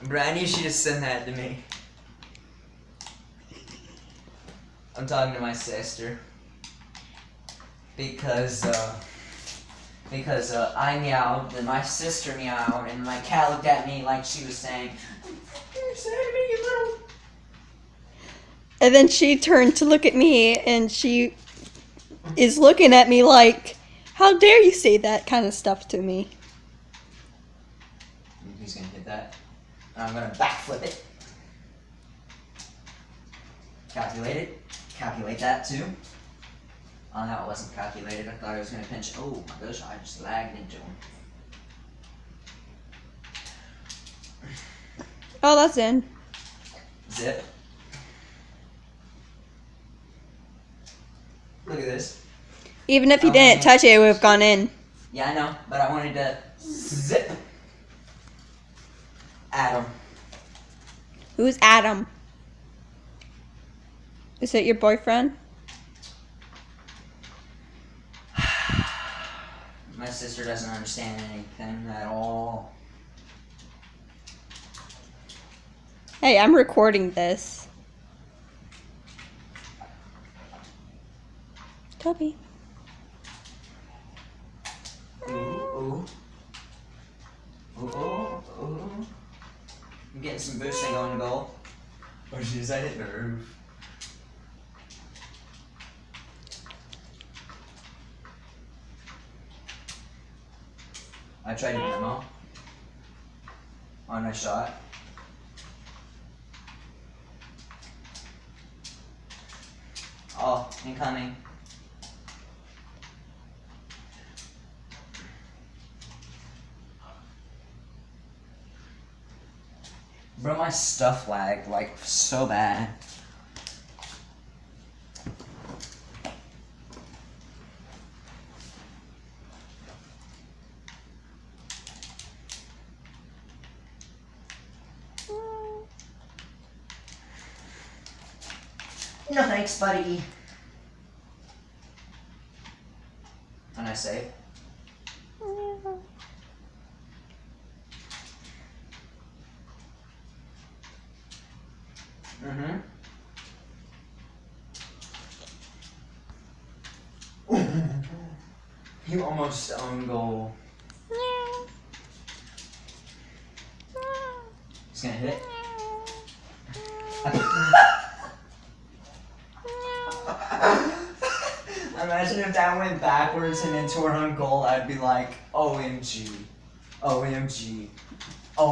Brandy, she just sent that to me. I'm talking to my sister because I meowed, then my sister meowed, and my cat looked at me like she was saying, "You're saying to me, you little." And then she turned to look at me, and she is looking at me like, "How dare you say that kind of stuff to me?" He's gonna hit that. And I'm gonna backflip it. Calculate it. Calculate that too. Oh no, it wasn't calculated. I thought I was gonna pinch. Oh my gosh, I just lagged into him. Oh, that's in. Zip. Look at this. Even if you didn't touch it, it would have gone in. Yeah, I know, but I wanted to zip. Adam. Who's Adam? Is it your boyfriend? My sister doesn't understand anything at all. Hey, I'm recording this. Toby. Ooh, ooh. Ooh, ooh, ooh. I'm getting some boosting on goal. Or should I hit the roof? I tried to demo. On a shot. Oh, incoming. Bro, my stuff lagged like so bad. No thanks, buddy. And I save. Mm-hmm. You almost own goal. He's gonna hit it. Imagine if that went backwards and into her own goal, I'd be like, OMG. OMG.